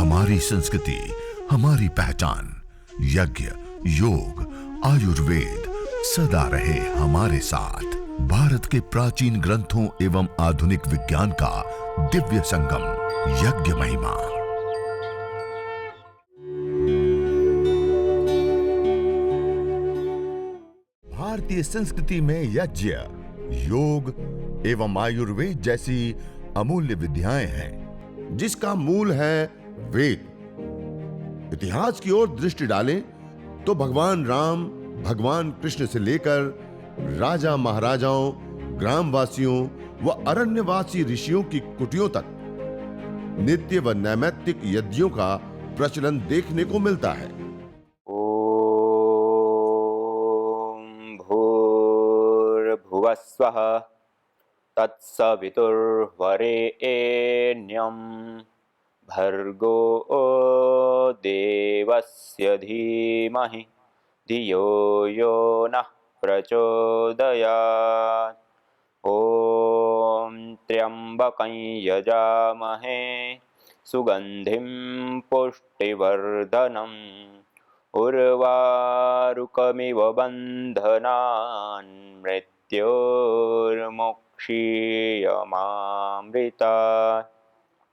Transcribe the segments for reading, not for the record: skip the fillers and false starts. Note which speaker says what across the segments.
Speaker 1: हमारी संस्कृति, हमारी पहचान। यज्ञ, योग, आयुर्वेद सदा रहे हमारे साथ। भारत के प्राचीन ग्रंथों एवं आधुनिक विज्ञान का दिव्य संगम, यज्ञ महिमा। भारतीय संस्कृति में यज्ञ, योग एवं आयुर्वेद जैसी अमूल्य विद्याएं हैं, जिसका मूल है वेद। इतिहास की ओर दृष्टि डालें तो भगवान राम, भगवान कृष्ण से लेकर राजा महाराजाओं, ग्रामवासियों व अरण्यवासी ऋषियों की कुटियों तक नित्य व नैमित्तिक यज्ञों का प्रचलन देखने को मिलता है।
Speaker 2: भूर्भुवस्वः तत्सवितुर्वरेण्यं भर्गो देवस्य धीमहि धियो यो नः प्रचोदयात्। ॐ त्र्यम्बकं यजामहे सुगन्धिं पुष्टिवर्धनम् उर्वारुकमिव बन्धनान् मृत्योर्मुक्षीयमामृतात्।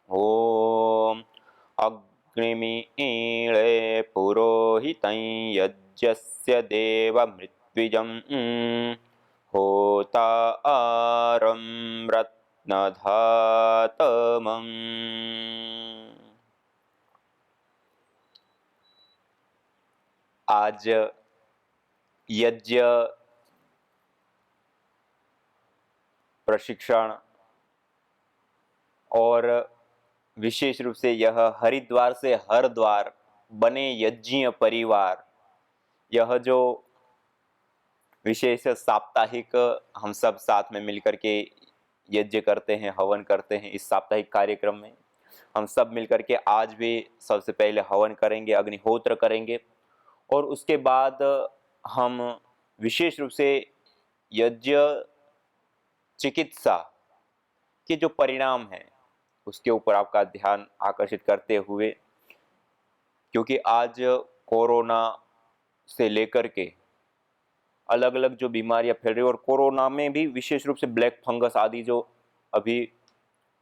Speaker 2: ॐ अग्निमीळे पुरोहितं यज्ञस्य देवमृत्विजं होतारं रत्नधातमम्। आज यज्ञ प्रशिक्षण और विशेष रूप से यह हरिद्वार से हरद्वार बने यज्ञीय परिवार, यह जो विशेष साप्ताहिक हम सब साथ में मिलकर के यज्ञ करते हैं, हवन करते हैं। इस साप्ताहिक कार्यक्रम में हम सब मिलकर के आज भी सबसे पहले हवन करेंगे, अग्निहोत्र करेंगे और उसके बाद हम विशेष रूप से यज्ञ चिकित्सा के जो परिणाम हैं उसके ऊपर आपका ध्यान आकर्षित करते हुए, क्योंकि आज कोरोना से लेकर के अलग अलग जो बीमारियां फैल रही है और कोरोना में भी विशेष रूप से ब्लैक फंगस आदि जो अभी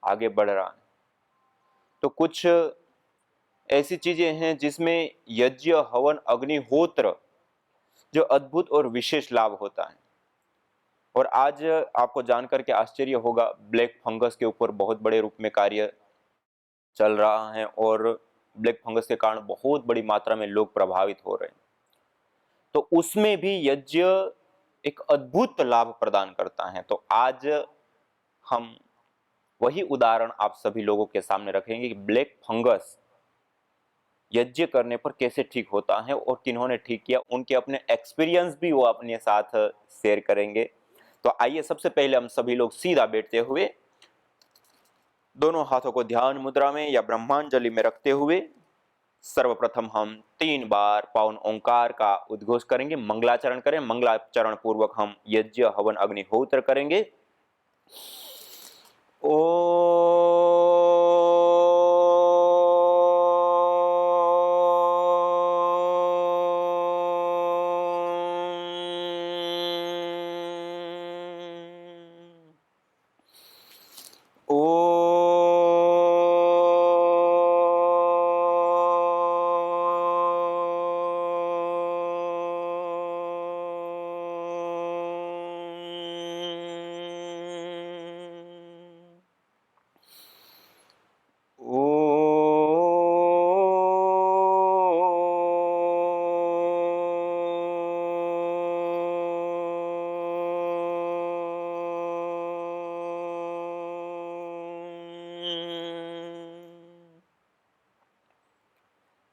Speaker 2: आगे बढ़ रहा है, तो कुछ ऐसी चीजें हैं जिसमें यज्ञ, हवन, अग्निहोत्र जो अद्भुत और विशेष लाभ होता है। और आज आपको जानकर के आश्चर्य होगा, ब्लैक फंगस के ऊपर बहुत बड़े रूप में कार्य चल रहा है और ब्लैक फंगस के कारण बहुत बड़ी मात्रा में लोग प्रभावित हो रहे हैं। तो उसमें भी यज्ञ एक अद्भुत लाभ प्रदान करता है। तो आज हम वही उदाहरण आप सभी लोगों के सामने रखेंगे कि ब्लैक फंगस यज्ञ करने पर कैसे ठीक होता है और किन्होंने ठीक किया, उनके अपने एक्सपीरियंस भी वो अपने साथ शेयर करेंगे। तो आइए सबसे पहले हम सभी लोग सीधा बैठते हुए दोनों हाथों को ध्यान मुद्रा में या ब्रह्मांजलि में रखते हुए सर्वप्रथम हम 3 बार पावन ओंकार का उद्घोष करेंगे, मंगलाचरण करें। मंगलाचरण पूर्वक हम यज्ञ, हवन, अग्निहोत्र करेंगे।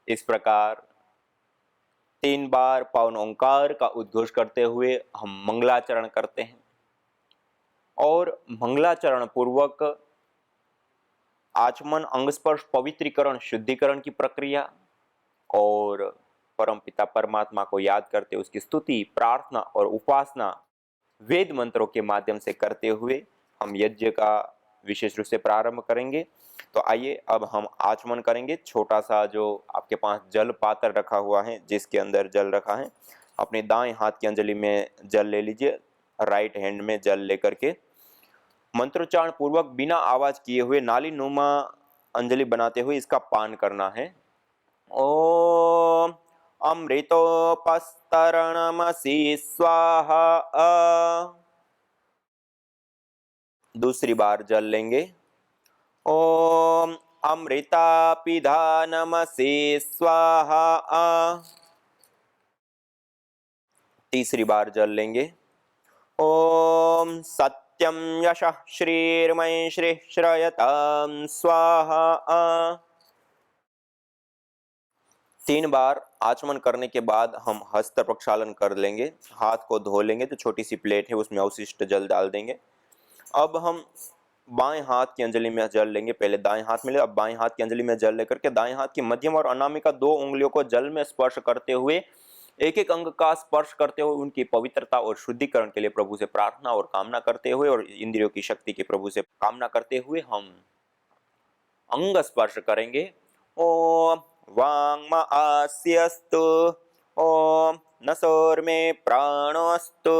Speaker 2: इस प्रकार 3 बार पावन ओंकार का उद्घोष करते हुए हम मंगलाचरण करते हैं और मंगलाचरण पूर्वक आचमन, अंगस्पर्श, पवित्रीकरण, शुद्धिकरण की प्रक्रिया और परमपिता परमात्मा को याद करते उसकी स्तुति, प्रार्थना और उपासना वेद मंत्रों के माध्यम से करते हुए हम यज्ञ का विशेष रूप से प्रारंभ करेंगे। तो आइए अब हम आचमन करेंगे। छोटा सा जो आपके पास जल पात्र रखा हुआ है, जिसके अंदर जल रखा है, अपने दाएं हाथ की अंजलि में जल ले लीजिए। राइट हैंड में जल लेकर के मंत्रोच्चारण पूर्वक बिना आवाज किए हुए नाली नुमा अंजलि बनाते हुए इसका पान करना है। ओम अमृतोपस्तरणमसि स्वाहा। दूसरी बार जल लेंगे। ओम अमृतापिधानमसि स्वाहा। तीसरी बार जल लेंगे। ओम सत्यम यशः श्रीर्मय श्री श्रयतां स्वाहा। 3 बार आचमन करने के बाद हम हस्त प्रक्षालन कर लेंगे। हाथ को धो लेंगे, तो छोटी सी प्लेट है उसमें अवशिष्ट जल डाल देंगे। अब हम बाएं हाथ की अंजलि में जल लेंगे। पहले दाएं हाथ में ले, अब बाएं हाथ की अंजलि में जल लेकर के दाएं हाथ की मध्यम और अनामिका 2 उंगलियों को जल में स्पर्श करते हुए एक एक अंग का स्पर्श करते हुए उनकी पवित्रता और शुद्धिकरण के लिए प्रभु से प्रार्थना और कामना करते हुए और इंद्रियों की शक्ति की प्रभु से कामना करते हुए हम अंग स्पर्श करेंगे। ओम वांग्म आस्यस्तु। ओम नसोर्मे प्राणोस्तु।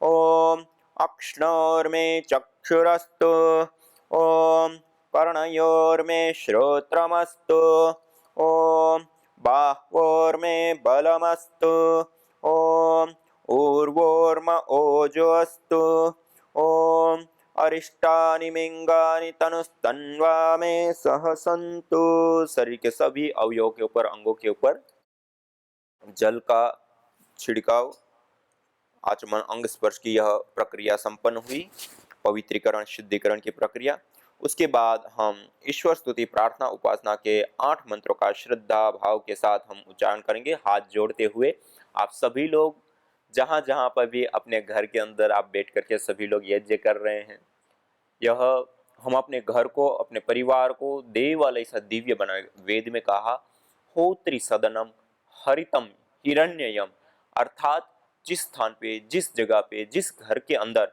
Speaker 2: ओम अक्ष्णोर्मे चक्षुरस्तु। ओम कर्णयोर्मे श्रोत्रमस्तु। ओम बाह्वोर्मे बलमस्तु। ओम ऊर्वोर्म ओजोस्तु। ओम अरिष्टानि मिंगानि तनुस्तन्वा में सह सन्तु। शरीर के सभी अवयवों के ऊपर, अंगों के ऊपर जल का छिड़काव, आचमन अंग स्पर्श की यह प्रक्रिया संपन्न हुई, पवित्रीकरण शुद्धिकरण की प्रक्रिया। उसके बाद हम ईश्वर स्तुति प्रार्थना उपासना के 8 मंत्रों का श्रद्धा भाव के साथ हम उच्चारण करेंगे, हाथ जोड़ते हुए। आप सभी लोग जहां जहां पर भी अपने घर के अंदर आप बैठ करके सभी लोग यज्ञ कर रहे हैं, यह हम अपने घर को, अपने परिवार को देवालय सा दिव्य बनाए। वेद में कहा होत्री सदनम हरितम हिरण्ययम, अर्थात जिस स्थान पे, जिस जगह पे, जिस घर के अंदर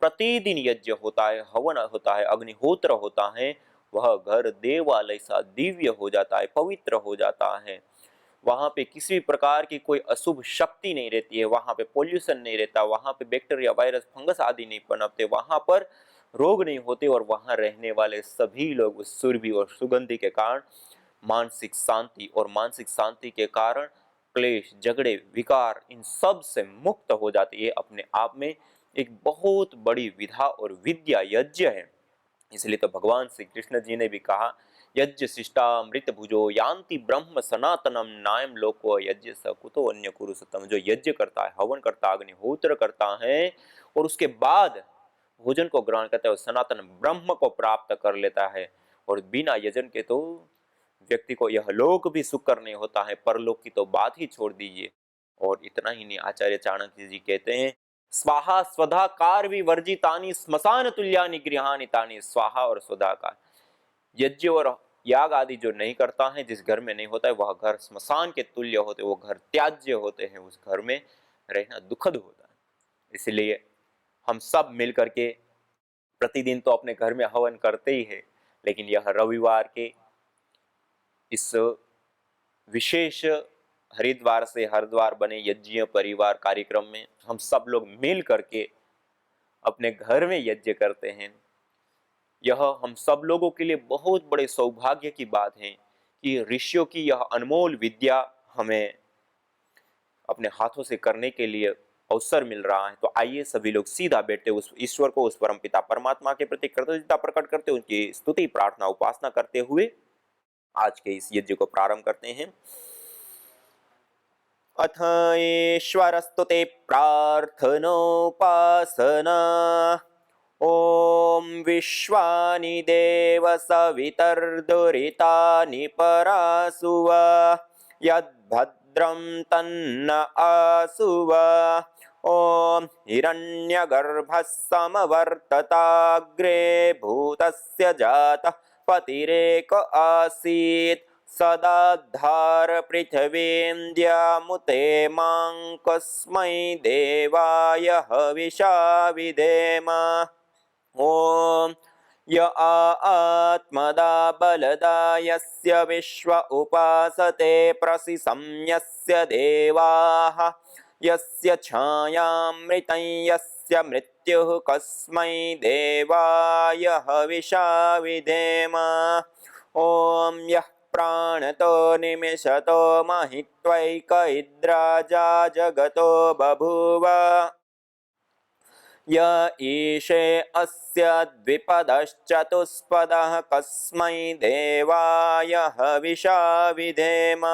Speaker 2: प्रतिदिन यज्ञ होता है, हवन होता है, अग्निहोत्र होता है, वह घर देवालय सा दिव्य हो जाता है, पवित्र हो जाता है। वहां पे किसी प्रकार की कोई अशुभ शक्ति नहीं रहती है, वहां पे पोल्यूशन नहीं रहता, वहां पे बैक्टीरिया वायरस फंगस आदि नहीं पनपते, वहां पर रोग नहीं होते और वहां रहने वाले सभी लोग उस सुरभि और सुगंधि के कारण मानसिक शांति और मानसिक शांति के कारण क्लेश, झगड़े, विकार इन सब से मुक्त हो जाते। ये अपने आप में एक बहुत बड़ी विधा और विद्या यज्ञ है। इसलिए तो भगवान श्री कृष्ण जी ने भी कहा यज्ञ शिष्टामृत भुजो यान्ति ब्रह्म सनातनम नायम लोको यज्ञ स कुतो अन्य कुरुसतम। जो यज्ञ करता है, हवन करता है, अग्निहोत्र करता है और उसके बाद भोजन को ग्रहण करता है, सनातन ब्रह्म को प्राप्त कर लेता है। और बिना यजन के तो व्यक्ति को यह लोक भी सुकर नहीं होता है, परलोक की तो बात ही छोड़ दीजिए। और इतना ही नहीं, आचार्य चाणक्य जी कहते हैं स्वाहा स्वधा कार विवर्जितानि स्मशान तुल्यानि गृहाणि तानि। स्वाहा और स्वधा कार, यज्ञ और याग आदि जो नहीं करता है, जिस घर में नहीं होता है, वह घर स्मशान के तुल्य होते, वो घर त्याज्य होते हैं, उस घर में रहना दुखद होता है। इसलिए हम सब मिल करके प्रतिदिन तो अपने घर में हवन करते ही है, लेकिन यह रविवार के इस विशेष हरिद्वार से हरिद्वार बने यज्ञ परिवार कार्यक्रम में हम सब लोग मिल करके अपने घर में यज्ञ करते हैं। यह हम सब लोगों के लिए बहुत बड़े सौभाग्य की बात है कि ऋषियों की यह अनमोल विद्या हमें अपने हाथों से करने के लिए अवसर मिल रहा है। तो आइए सभी लोग सीधा बैठते उस ईश्वर को, उस परम पिता परमात्मा के प्रति कृतज्ञता प्रकट करते, उनकी स्तुति प्रार्थना उपासना करते हुए आज के इस यज्ञ को प्रारंभ करते हैं। अथ ईश्वरस्तुते प्रार्थनोपासना। ओम विश्वानि देव सवितर्दुरितानि परासुव यद्भद्रं तन्न आसुव। ओम हिरण्यगर्भः समवर्तताग्रे भूतस्य जातः पतिरेक आसीत् सदाधार पृथिवीं द्यामुते मां कस्मै देवाय हविषा विधेम। ओम य आत्मदा बलदा यस्य विश्व उपासते प्रसिसंयस्य देवाः यस्य छायामृतं यस्य मृत्युः कस्मै देवाय हविषा विधेम ॐ यः प्राणतो निमिषतो महित्वैक इद्राजा जगतो बभूव य ईशे अस्य द्विपदश्चतुष्पदः कस्मै देवाय हविषा विधेम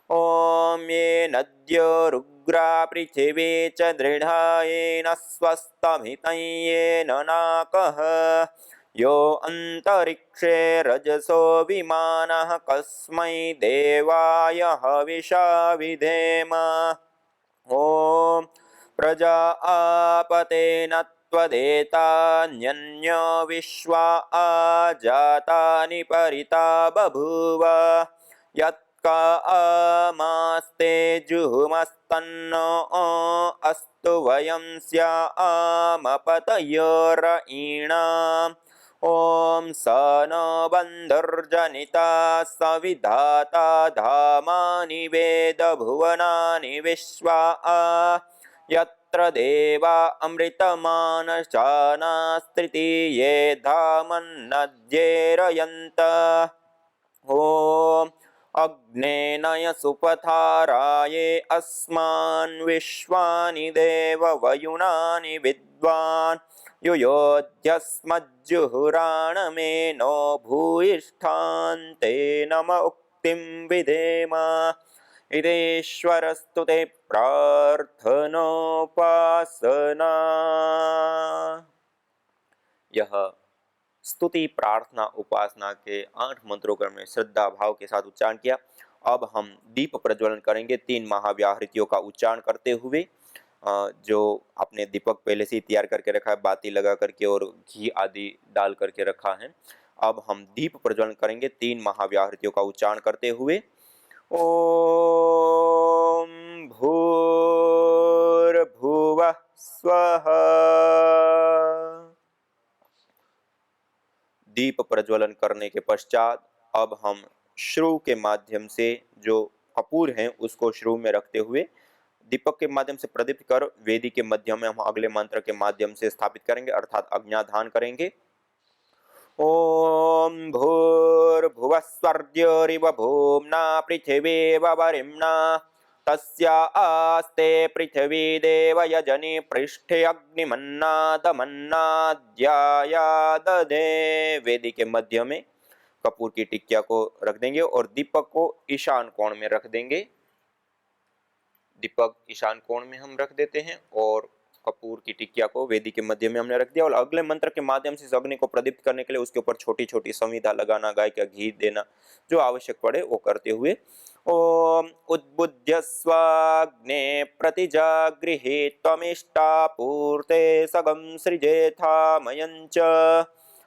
Speaker 2: ॐ ये नद्यो रुग्रा पृथिवी च दृढा येन स्वस्तमितं येन नाकः यो अन्तरिक्षे रजसो विमानः कस्मै देवाय हविषा विधेम ॐ प्रजा आपतेन त्वदेतान्यन्यो विश्वा आजातानि परिता बभूव यत्का आमास्ते जुहुमस्तन्नो अस्तु वयं स्यामपतयोरयीणाम् ॐ स नो बन्धुर्जनिता सविधाता धामानि वेदभुवनानि विश्वा यत्र देवा अमृतमानशानास्त्रिति ये धामन्नद्येरयन्त ॐ अग्नेनय सुपथाराये अस्मान् विश्वानि देव वयुनानि विद्वान् युयोध्यस्मज्जुहुराणमेनो भूयिष्ठान्ते नम उक्तिं विधेम इदेश्वरस्तु ते प्रार्थनोपासना। यह स्तुति प्रार्थना उपासना के 8 मंत्रों का हमने श्रद्धा भाव के साथ उच्चारण किया। अब हम दीप प्रज्वलन करेंगे 3 महाव्याहृतियों का उच्चारण करते हुए। जो आपने दीपक पहले से ही तैयार करके रखा है, बाती लगा करके और घी आदि डाल करके रखा है। अब हम दीप प्रज्वलन करेंगे 3 महाव्याहृतियों का उच्चारण करते हुए। ओम भूर्भुवः स्वः। दीप प्रज्वलन करने के पश्चात अब हम श्रु के माध्यम से जो कपूर हैं उसको श्रु में रखते हुए दीपक के माध्यम से प्रदीप्त कर वेदी के मध्य में हम अगले मंत्र के माध्यम से स्थापित करेंगे, अर्थात अज्ञाधान करेंगे। ओम भूर्भुवः स्वर्ग्योरिव भूम्ना पृथिवीव वरिम्ना तस्या आस्ते पृथिवी देव यजनि पृष्ठे अग्निमन्नादमन्नाद्याया दधे। वेदी के मध्य में कपूर की टिकिया को रख देंगे और दीपक को ईशान कोण में रख देंगे। दीपक ईशान कोण में हम रख देते हैं और कपूर की टिकिया को वेदी के मध्य में हमने रख दिया। और अगले मंत्र के माध्यम से इस अग्नि को प्रदीप्त करने के लिए उसके ऊपर छोटी छोटी संविधा लगाना, गाय का घी देना, जो आवश्यक पड़े वो करते हुए ओम उद्बुद्ध्य स्वाग्ने प्रतिजागृहे त्वमिष्टा पूर्ते सगम सृजेथा मयञ्च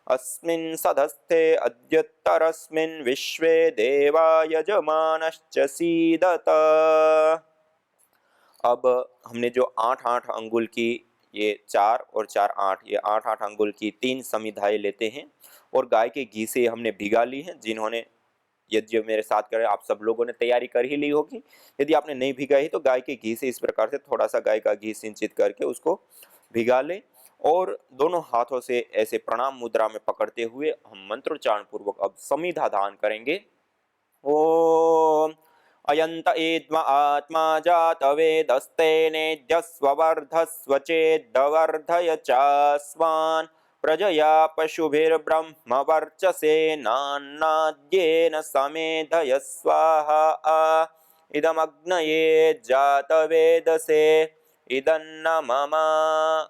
Speaker 2: अस्मिन् सधस्थे अद्युत्तरस्मिन् विश्वे देवा यजमानश्च सीदत। अब हमने जो 8-8 अंगुल की ये 4 और 4 8 ये 8-8 अंगुल की 3 समिधाएं लेते हैं और गाय के घी से हमने भिगा ली हैं। जिन्होंने यदि मेरे साथ करें, आप सब लोगों ने तैयारी कर ही ली होगी। यदि आपने नहीं भिगाई तो गाय के घी से इस प्रकार से थोड़ा सा गाय का घी सिंचित करके उसको भिगा ले और दोनों हाथों से ऐसे प्रणाम मुद्रा में पकड़ते हुए हम मंत्रोच्चारण पूर्वक अब समिधा दान करेंगे। ओम अयंत एद्म आत्मा जातवेदस्तेनेद्यस्वर्धस्व चेद्वर्धय चास्मान् प्रजया पशुभिर्ब्रह्म वर्चसे नान्नाद्येन समेधय स्वाहा इदमग्नये जातवेदसे इदन्न मम।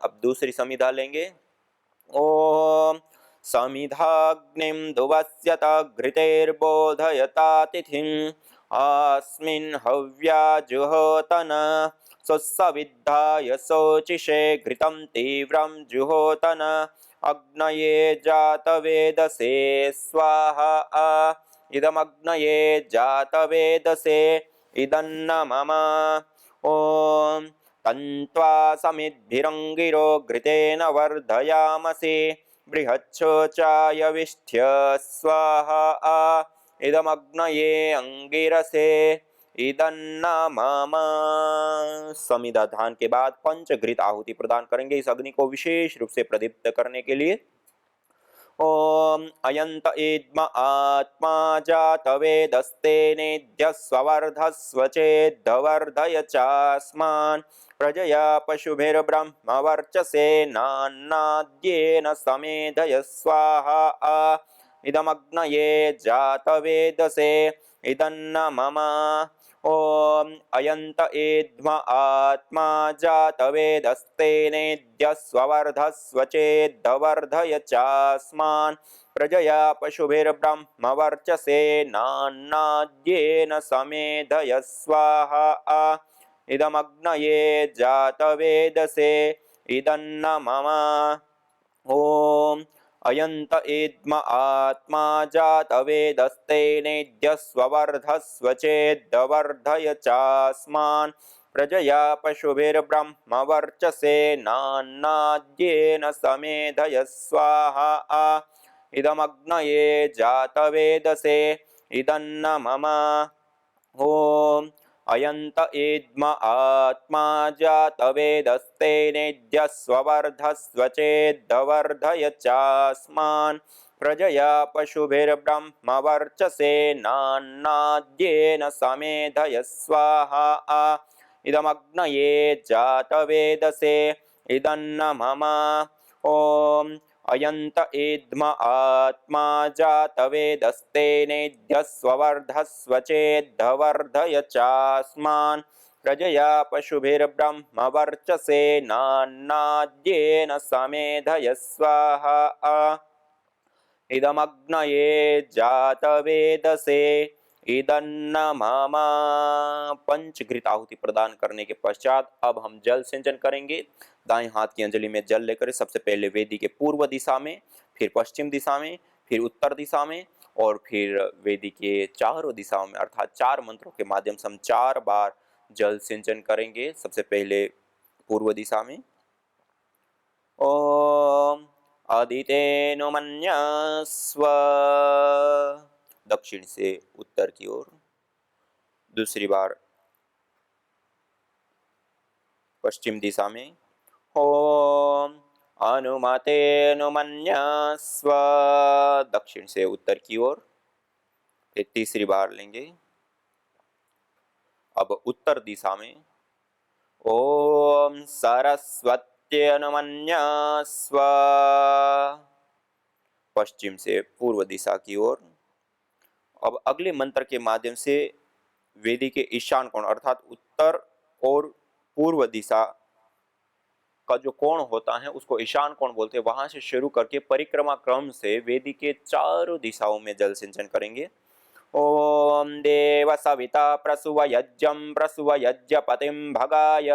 Speaker 2: अब दूसरी समिधा लेंगे। ओम समिधाग्निं दुवस्यत घृतेर्बोधयता तिथिम् अस्मिन् हव्या जुहोतन सुसविद्धाय शोचिषे घृतं तीव्रं जुहोतन अग्नये जातवेदसे स्वाहा इदमग्नये जातवेदसे इदन्न मम। ॐ तन्त्वा समिद्भिरङ्गिरो घृतेन वर्धयामसि बृहच्छोचाय विष्ठ्य स्वाहा इदमग्नये अंगिरसे इदन्न मम। समिधा धान के बाद पंचघृत आहुति प्रदान करेंगे इस अग्नि को विशेष रूप से प्रदीप्त करने के लिए। ओम अयंत इद्म आत्मा जातवेदस्ते नेद्यस्वर्धस्व चेद्धवर्धय चास्मान् प्रजया पशुभिर्ब्रह्मवर्चसे नान्नाद्येन समेधय स्वाहा इदमग्नये जातवेदसे इदन्न मम। ओम अयंत एध्म आत्मा जातवेदस्ते नेद्यस्वर्धस्व चेद्धवर्धय चास्मान् प्रजया पशुभिर्ब्रह्मवर्चसे नान्नाद्येन समेधय स्वाहा इदमग्नये जातवेदसे इदन्न मम। ओम अयंत इद्म आत्मा जातवेदस्ते नेद्यस्वर्धस्व चेद्धवर्धय चास्मान् प्रजया पशुभिर्ब्रह्मवर्चसे नान्नाद्येन समेधय स्वाहा इदमग्नये जातवेदसे इदन्न मम। ओम अयंत इद्म आत्मा जातवेदस्ते नेद्यस्वर्धस्व चेद्धवर्धय चास्मान् प्रजया पशुभिर्ब्रह्मवर्चसे नान्नाद्येन समेधय स्वाहा इदमग्नये जातवेदसे इदन्न मम। ओम अयंत इद्म आत्मा जातवेदस्ते नेद्यस्वर्धस्व चेद्धवर्धय चास्मान् प्रजया पशुभिर्ब्रह्मवर्चसे नान्नाद्येन समेधय स्वाहा इदमग्नये जातवेदसे इदन्न मम। पंचघृत आहुति प्रदान करने के पश्चात अब हम जल सिंचन करेंगे। दाएं हाथ की अंजलि में जल लेकर सबसे पहले वेदी के पूर्व दिशा में, फिर पश्चिम दिशा में, फिर उत्तर दिशा में और फिर वेदी के चारों दिशाओं में अर्थात 4 मंत्रों के माध्यम से हम 4 बार जल सिंचन करेंगे। सबसे पहले पूर्व दिशा में ओम अदितेनु मन्यस्व, दक्षिण से उत्तर की ओर। दूसरी बार पश्चिम दिशा में ओम अनुमतेनु मन्यस्व, दक्षिण से उत्तर की ओर। फिर तीसरी बार लेंगे अब उत्तर दिशा में ओम सरस्वत्यनु मन्यस्व, पश्चिम से पूर्व दिशा की ओर। अब अगले मंत्र के माध्यम से वेदी के ईशान कोण अर्थात उत्तर और पूर्व दिशा का जो कोण होता है उसको ईशान कोण बोलते हैं। वहां से शुरू करके परिक्रमा क्रम से वेदी के चारों दिशाओं में जल सिंचन करेंगे। ओम देव सविता प्रसुव यज्ञं प्रसुव यज्ञपतिं भगाय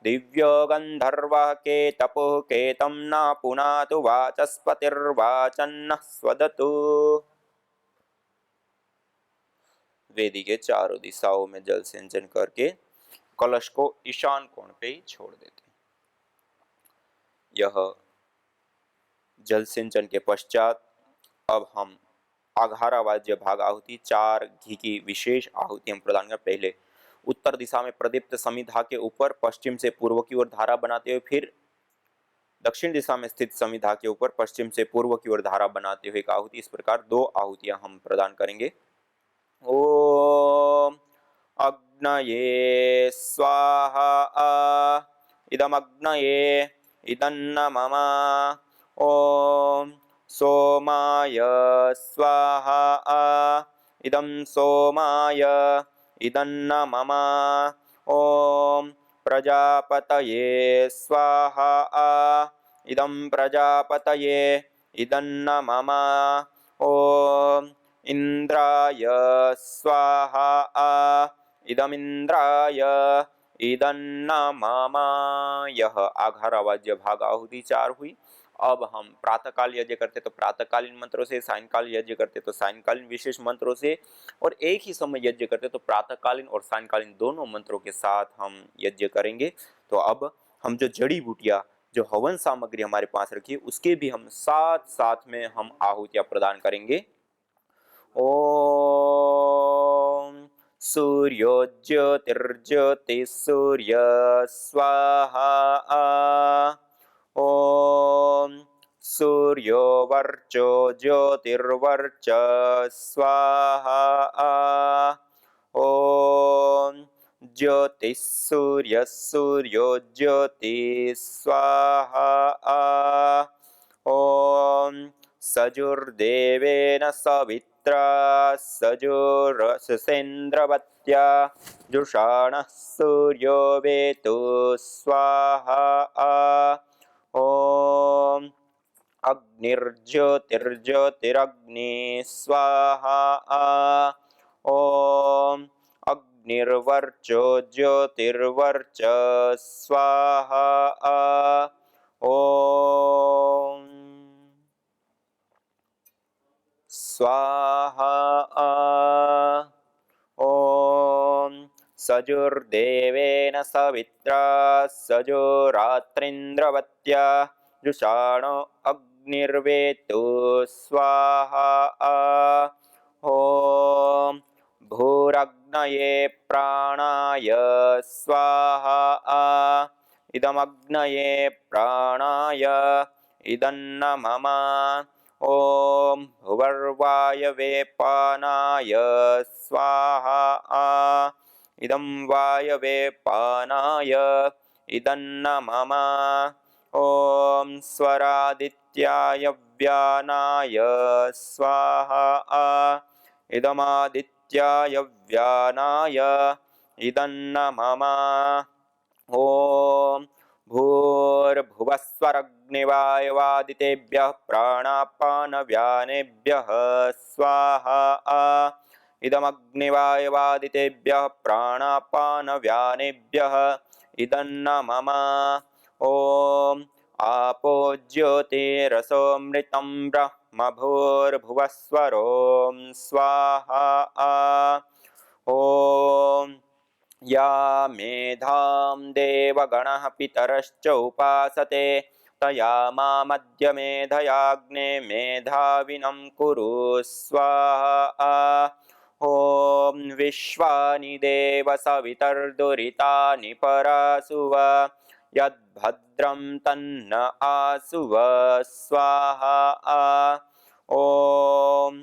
Speaker 2: दिव्यो गंधर्वः के तपो केतं न पुनातु वाचस्पतिर्वाचन्नः स्वदतु। वेदी के चारों दिशाओं में जल सिंचन करके कलश को ईशान कोण पे ही छोड़ देते। यह जल सिंचन के पश्चात अब हम आघारा वाद्य भाग आहुति 4 घी की विशेष आहुति हम प्रदान कर पहले उत्तर दिशा में प्रदीप्त समिधा के ऊपर पश्चिम से पूर्व की ओर धारा बनाते हुए फिर दक्षिण दिशा में स्थित समिधा के ऊपर पश्चिम से पूर्व की ओर धारा बनाते हुए एक आहुति। इस प्रकार 2 आहुतियां हम प्रदान करेंगे। ओम अग्नये स्वाहा इदमग्नये इदन्न मम। ओम सोमाय स्वाहा इदं सोमाय इदन्न मम। ओम प्रजापतये स्वाहा इदं प्रजापतये इदन्न मम। ओम इंद्राय स्वाहा इदमिंद्राय इदन्न मम। यह आघारा वाद्य भाग आहुति 4 हुई। अब हम प्रातःकाल यज्ञ करते तो प्रातःकालीन मंत्रों से, सायंकाल यज्ञ करते तो सायंकालीन विशेष मंत्रों से और एक ही समय यज्ञ करते तो प्रातःकालीन और सायंकालीन दोनों मंत्रों के साथ हम यज्ञ करेंगे। तो अब हम जो जड़ी बूटियां जो हवन सामग्री हमारे पास रखी है उसके भी हम साथ साथ में हम आहुतियाँ प्रदान करेंगे। ॐ सूर्यो ज्योतिर्ज्योतिः सूर्यः स्वाहा। ॐ सूर्यो वर्चो ज्योतिर्वर्चः स्वाहा। ॐ ज्योतिः सूर्यः सूर्यो ज्योतिः स्वाहा। ॐ सजुर्देवेन सवित्रा सजुर्सेन्द्रवत्या जुषाणः सूर्यो वेतु स्वाहा। ॐ अग्निर्ज्योतिर्ज्योतिरग्निः स्वाहा। ॐ अग्निर्वर्चो ज्योतिर्वर्चः स्वाहा। ॐ स्वाहा। ॐ सजुर्देवेन सवित्रा सजुरात्रिन्द्रवत्या जुषाणो अग्निर्वेतु स्वाहा। ॐ भूरग्नये प्राणाय स्वाहा। इदमग्नये प्राणाय इदन्न मम। ॐ भुवर्वायवे पानाय स्वाहा। इदं वायवे पानाय इदन्न मम। ॐ स्वरादित्याय व्यानाय स्वाहा। इदमादित्याय व्यानाय इदन्न मम। ॐ भूर्भुवस्वरग्निवायवादितेभ्यः प्राणापानव्यानेभ्यः स्वाहा। इदमग्निवायवादितेभ्यः प्राणापानव्यानेभ्यः इदन्न मम। ॐ आपो ज्योतिरसोऽमृतं ब्रह्म भूर्भुवस्वरों स्वाहा। ॐ या मेधां देवगणः पितरश्च उपासते तया मामद्य मेधयाग्ने मेधाविनं कुरु स्वाहा। ॐ विश्वानि देव सवितर्दुरितानि परासुव यद्भद्रं तन्न आसुव स्वाहा। ॐ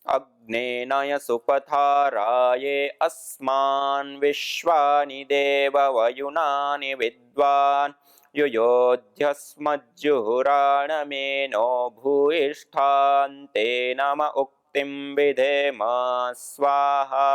Speaker 2: अग्नेनय सुपथाराये अस्मान् विश्वानि देव वयुनानि विद्वान् युयोध्यस्मज्जुहुराणमेनो भूयिष्ठान् ते नम उक्तिं विधेम स्वाहा।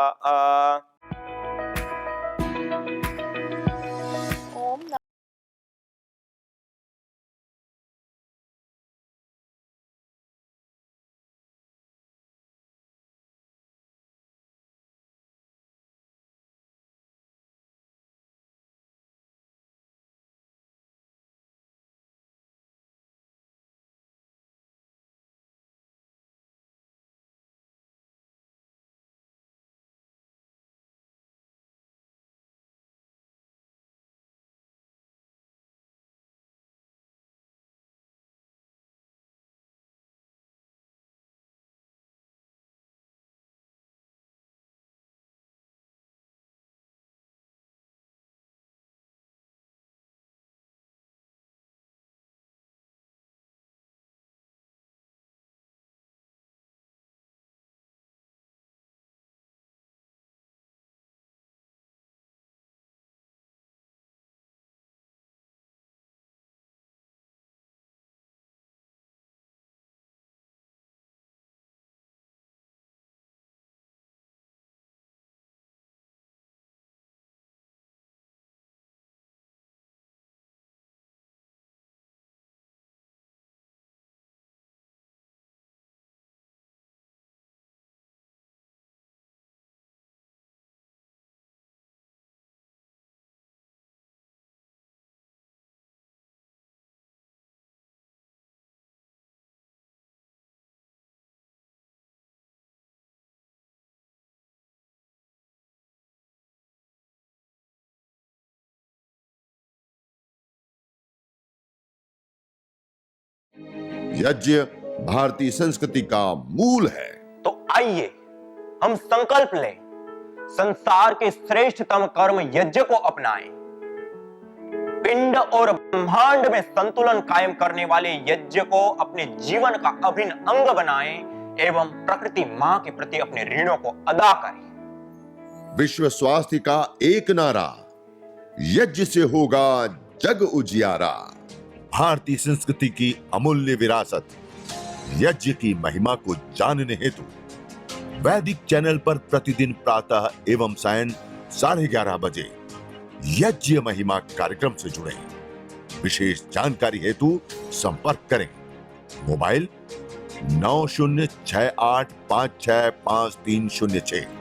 Speaker 1: यज्ञ भारतीय संस्कृति का मूल है।
Speaker 3: तो आइए हम संकल्प लें, संसार के श्रेष्ठतम कर्म यज्ञ को अपनाएं। पिंड और ब्रह्मांड में संतुलन कायम करने वाले यज्ञ को अपने जीवन का अभिन्न अंग बनाएं एवं प्रकृति मां के प्रति अपने ऋणों को अदा करें।
Speaker 1: विश्व स्वास्थ्य का एक नारा, यज्ञ से होगा जग उजियारा। भारतीय संस्कृति की अमूल्य विरासत यज्ञ की महिमा को जानने हेतु वैदिक चैनल पर प्रतिदिन प्रातः एवं सायं 11:30 बजे यज्ञ महिमा कार्यक्रम से जुड़े। विशेष जानकारी हेतु संपर्क करें। मोबाइल 9068565306।